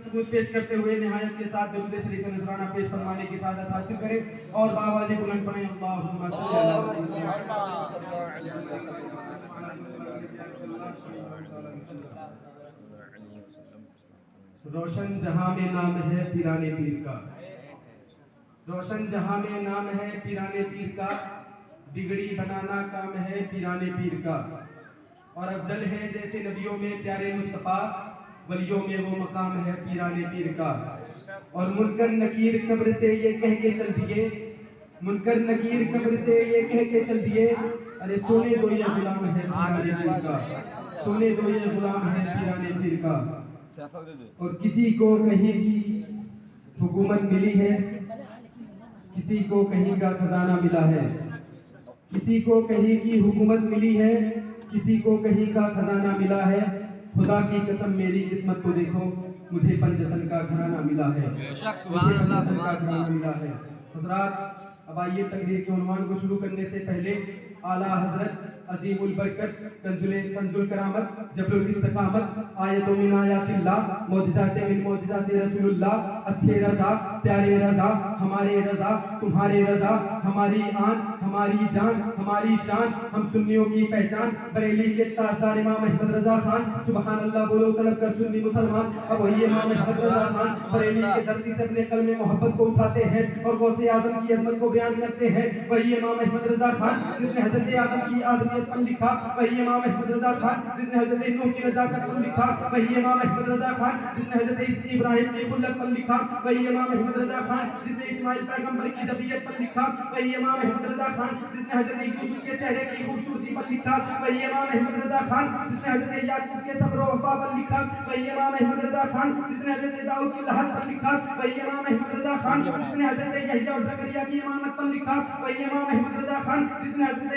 सबूत पेश करते हुए निहायत के साथ दुरूद शरीफ नजराना पेश फरमाने की सादत हासिल करें और बाबाजी बुलंद पढ़ें अल्लाहुम्मा सल्ली अला रोशन जहां में नाम है पीराने पीर का, रोशन जहां में नाम है पीराने पीर का, बिगड़ी बनाना काम है पीराने पीर का। और अफजल है जैसे नबियों में प्यारे मुस्तफ़ा, वलियों में वो मकाम है पीराने पीर का। और मुनकर नकीर कब्र से ये कह के चल दिए, मुनकर नकीर कब्र से ये कह के चल दिए, अरे सोने दो ये गुलाम है पीराने पीर का, सोने दो ये गुलाम है पीराने पीर का। और किसी को कहीं की हुकूमत मिली है, किसी को कहीं का खजाना मिला है, किसी को कहीं की हुकूमत मिली है, किसी को कहीं का खजाना मिला है। खुदा की कसम मेरी किस्मत को देखो, मुझे पंजतन का घराना मिला है, मुझे पंजतन का घराना मिला है। हजरात, अब आइए तकरीर के उन्वान को शुरू करने से पहले आला हजरत अजीमुल बरकत कंजुल करामत जबरुल इस्तिकामत आयतों मिन आयातिल्लाह मौजिज़ाते मिन मौजिज़ाते रसूलुल्लाह, अच्छे रज़ा प्यारे रज़ा हमारे रज़ा तुम्हारे रज़ा, हमारी आन हमारी जान हमारी शान, हम सुन्नियों की पहचान, बरेली के ताजदार इमाम अहमद रज़ा खान। सुबहान अल्लाह बोलो तलब कर सुन्नी मुसलमान। अब वही इमाम अहमद रज़ा खान बरेली की धरती से अपने कलमे मोहब्बत को उठाते हैं और गौसे आज़म की अज़मत को बयान करते हैं। वही इमाम अहमद रज़ा खान जिसने हज़रत आदम की आदमियत पर लिखा, वही इमाम अहमद रज़ा खान जिसने हज़रत नूह की नजाकत पर लिखा, वही इमाम अहमद रज़ा खान जिसने हज़रत इब्राहिम की खुल्लत पर लिखा, वही इमाम अहमद रज़ा खान जिसने इस्माइल पैगंबर की जबीयत पर लिखा, वही इमाम अहमद रज़ा खान जिसने हज़रत यूसुफ के चेहरे की खूबसूरती पर लिखा, वही इमाम अहमद रज़ा खान जिसने हज़रत याकूब के सब्र व वफा पर लिखा, वही इमाम अहमद रज़ा खान जिसने हज़रत दाऊद की लहद पर लिखा, वही इमाम अहमद रज़ा खान जिसने हज़रत यहया और ज़करिया की इमामत पर लिखा, वही इमाम अहमद रज़ा खान जिसने हज़रत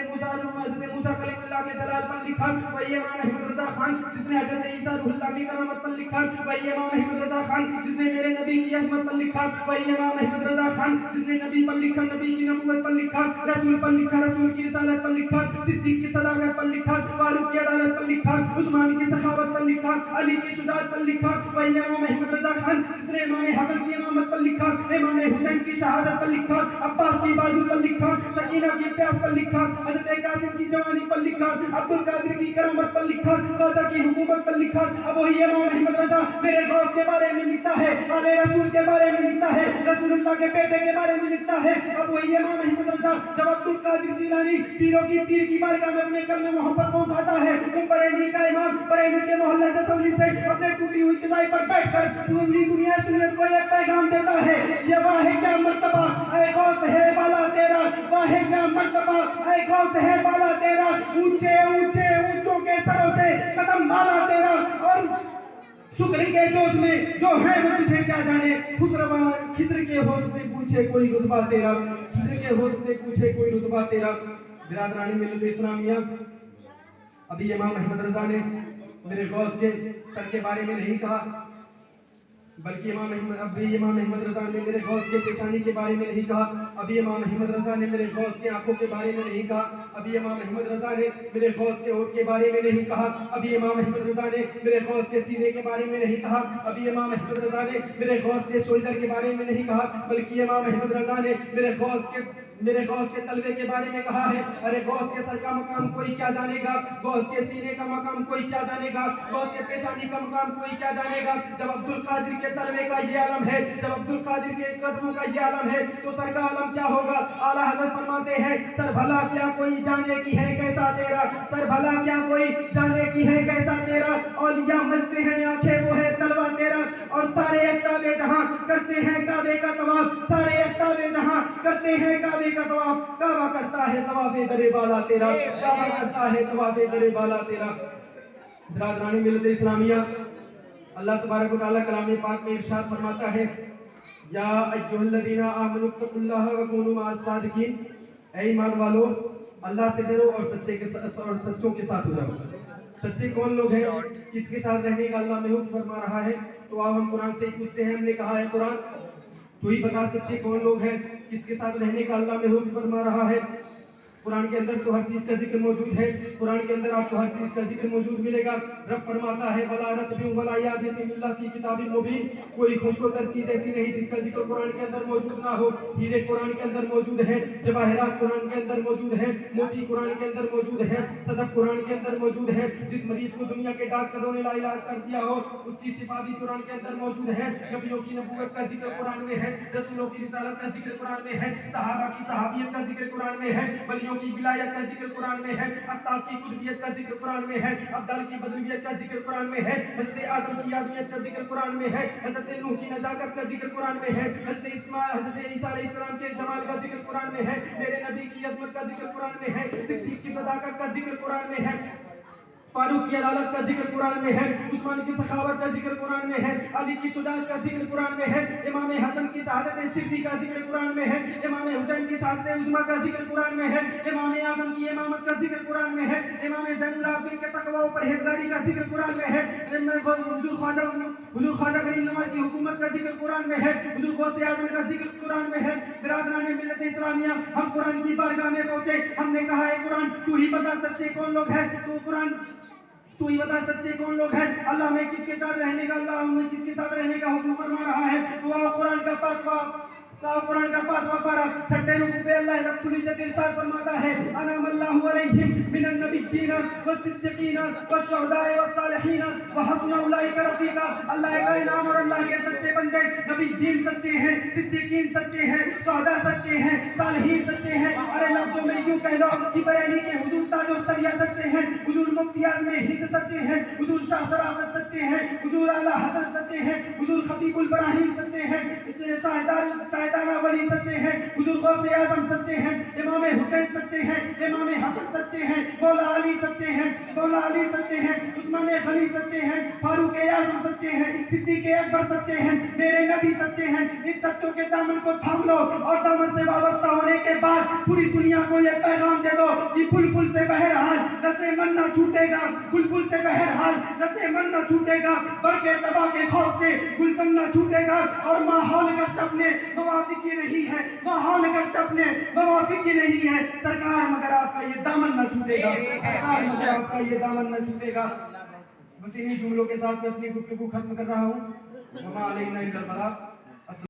मूसा कलीमुल्लाह के जलाल पर लिखा, वही इमाम अहमद रज़ा खान जिसने हज़रत ईसा रूहुल्लाह की करामत पर लिखा, वही इमाम अहमद रज़ा खान जिसने मेरे नबी की अज़मत पर लिखा, वही इमाम अहमद रज़ा खान जिसने नबी पर लिखा, नबी की नबूवत पर लिखा, रसूल पर लिखा, रसूल की रिसालत पर लिखा, सिद्दीक की सदाकत पर लिखा, फारूक की अदालत पर लिखा, उस्मान की सखावत पर लिखा, अली की शुजाअत पर लिखा, वही इमाम अहमद रज़ा खान जिसने इमाम हसन की इमामत पर लिखा, इमाम हुसैन की शहादत पर लिखा, अब्बास की बाजू पर लिखा, शकीना की प्यास पर लिखा, हज़रत कासिम की जवानी पर लिखा, अब्दुल कादिर की करामत पर लिखा, ख्वाजा की हुकूमत पर लिखा। अब वही इमाम अहमद रज़ा मेरे गौस के बारे में लिखता है, आले रसूल के बारे में लिखता है, रसूलुल्लाह के बेटे के बारे में लिखता है। अब वही इमाम अहमद रज़ा जब अब्दुल कादिर जिलानी पीरों की पीर की बारगाह में अपने कलमे मोहब्बत को उठाता है, वो बरेली का इमाम बरेली के मोहल्ले जसौली से अपने टूटी हुई चटाई पर बैठकर पूरी दुनिया सुन्नत को एक पैगाम देता है, ये वाहे क्या मर्तबा ऐ गौस है बाला तेरा, वाहे क्या मर्तबा ऐ गौस है बाला तेरा, ऊंचे ऊंचे ऊंचों के सरों से कदम माला तेरा, और शुक्र के जोश में जो है वो तुझे क्या जाने, खिद्र के होश से पूछे कोई रुतबा तेरा, खिद्र के होश से पूछे कोई रुतबा तेरा। बिरादरानी मिल्लत इस्लामिया, अभी इमाम अहमद रज़ा ने मेरे गौस के सर के बारे में नहीं कहा, बल्कि इमाम अहमद रज़ा ने मेरे गौस के पेशानी के बारे में नहीं कहा, अभी इमाम अहमद रज़ा ने मेरे गौस के आंखों के बारे में नहीं कहा, अभी इमाम अहमद रज़ा ने मेरे गौस के होठ के बारे में नहीं कहा, अभी इमाम अहमद रज़ा ने मेरे गौस के सीने के बारे में नहीं कहा, अभी इमाम अहमद रज़ा ने मेरे गौस के शोल्डर के बारे में नहीं कहा, बल्कि इमाम अहमद रज़ा ने मेरे गौस के तलवे के बारे में कहा है। अरे गौस के सर का मकाम कोई क्या जानेगा, गौस के सीने का मकाम कोई क्या जानेगा, गौस के पेशानी का मकाम कोई क्या जानेगा। जब अब्दुल कादिर के तलवे का ये आलम है, जब अब्दुल कादिर के कदमों का ये आलम है, तो सर का आलम क्या होगा। आला हज़रत फरमाते हैं, सर भला क्या कोई जाने की है कैसा तेरा, सर भला क्या कोई जाने की है कैसा तेरा, औलिया मलते हैं आंखें वो है तलवा तेरा, और सारे अक्ताबे जहां करते हैं काबे का तवाफ, सारे अक्ताबे जहां करते हैं काबे का तवाफ, काबा करता है तवाफे दरे बाला तेरा, काबा करता है तवाफे दरे बाला तेरा। बिरादरानी मिल्लत इस्लामिया, अल्लाह तबारक व तआला कलाम पाक में इरशाद फरमाता है, या अय्युहल्लज़ीना आमनु तक़ुल्लाह व कूनू मअस सादिकीन, ऐ ईमान वालो अल्लाह से डरो और सच्चों के साथ हो जाओ। सच्चे कौन लोग हैं, किसके साथ रहने का अल्लाह में हुक्म फरमा रहा है। तो अब हम कुरान से पूछते हैं, हमने कहा है कुरान तो ही बता सच्चे कौन लोग हैं, किसके साथ रहने का अल्लाह में हुक्म फरमा रहा है। कुरान के अंदर तो हर चीज का जिक्र मौजूद है, कुरान के अंदर आपको हर चीज का जिक्र मौजूद मिलेगा। रब फरमाता है वला रत्बिन वला याबिसिन इल्ला फी किताबिन मुबीन, कोई खुशकोतर चीज ऐसी नहीं जिसका जिक्र कुरान के अंदर मौजूद ना हो। हीरे कुरान के अंदर मौजूद है, जवाहरात कुरान के अंदर मौजूद है, मोती कुरान के अंदर मौजूद है, सदफ कुरान के अंदर मौजूद है। जिस मरीज को दुनिया के डॉक्टरों ने इलाज कर दिया हो उसकी शिफा भी कुरान के अंदर मौजूद है। नबियों की नबूवत का जिक्र कुरान में है, रसूलों की रिसालत का जिक्र कुरान में है, सहाबा की सहाबियत का जिक्र कुरान में है, वलियों की विलायत का जिक्र कुरान में है, अत्ताब की कुतुबियत का जिक्र कुरान में है, अब्दाल की बदरियत का जिक्र कुरान में है, हजरत आदम की आदमियत का जिक्र कुरान में है, हजरत नूह की नजाकत का जिक्र कुरान में है, हजरत ईसा अलैहिस्सलाम के जमाल का जिक्र कुरान में है, मेरे नबी की अजमत का जिक्र कुरान में है, सिद्दीक की सदाकत का जिक्र कुरान में है, फारूक की अदालत का जिक्र कुरान में है, उस्मान की सखावत का जिक्र कुरान में है, अली की शुजाअत का जिक्र कुरान में है, इमाम हसन की शहादत सिद्दीक़ी का जिक्र कुरान में है, इमाम हुसैन की शहादत उज़्मा का जिक्र कुरान में है, इमाम आज़म की इमामत का जिक्र कुरान में है, इमाम ज़ैनुल आबिदीन के तक़वा और परहेज़गारी का जिक्र कुरान में है, हुज़ूर ख्वाजा गरीब नवाज की हुकूमत का जिक्र कुरान में है, हुज़ूर गौसे आज़म का जिक्र कुरान में है। बिरादरान मिल्लत इस्लामिया, हम कुरान की बारगाह में पहुंचे, हमने कहा है कुरान तू ही बता सच्चे कौन लोग हैं, तू ही बता सच्चे कौन लोग हैं। अल्लाह में किसके साथ रहने का, अल्लाह में किसके साथ रहने का हुक्म फरमा रहा है। तो कुरान का पांचवा पारा छठे रुकू पे अल्लाह रब्बुल इज्जत इरशाद फरमाता है अनअमल्लाहु अलैहिम मिनन नबिय्यीना वस्सिद्दीकीना वश्शुहदाए वस्सालिहीना व हसना उलाइका रफीका। अल्लाह का इनाम और अल्लाह के सच्चे बंदे नबीय्यीन सच्चे हैं, सिद्दीकीन सच्चे हैं, शुहदा सच्चे हैं, सालिहीन सच्चे हैं। अरे लफ्जों में यूं कह लो कि बरेली के हुजूर ताजो शरिया सच्चे हैं, हुजूर मुफ्ती आज़म हिंद सच्चे हैं, हुजूर शाह शराफत सच्चे हैं, हुजूर आला हज़रत सच्चे हैं, हुजूर खतीबुल बराहीन सच्चे हैं, शाहिदाना वली सच्चे हैं, हुजूर गौसे आज़म सच्चे हैं, इमाम हुसैन सच्चे हैं, इमाम हसन सच्चे हैं, मौला अली सच्चे हैं, मौला अली सच्चे हैं, उस्मान गनी सच्चे हैं, फारूक आज़म सच्चे हैं, सिद्दीक अकबर सच्चे हैं, मेरे नबी सच्चे हैं। इन सच्चों के दामन को थाम लो और दामन से वाबस्ता होने के बाद पूरी दुनिया को ये पैगाम दे दो कि बुलबुल से बहरहाल नशे मन न छूटेगा, बुलबुल से बहरहाल नशे मन न छूटेगा, बरके तबा के खौफ से गुलशन न छूटेगा। और माहौल का चपने मवाफिकी नहीं है, माहौल का चपने मवाफिकी नहीं है। सरकार मगर आपका ये दामन न छूटेगा, सरकार मगर आपका ये दामन न छूटेगा। बस इन्हीं जुमलों के साथ मैं अपनी गुफ्तगू खत्म कर रहा हूँ। वमा अलैना इल्लल बलाग।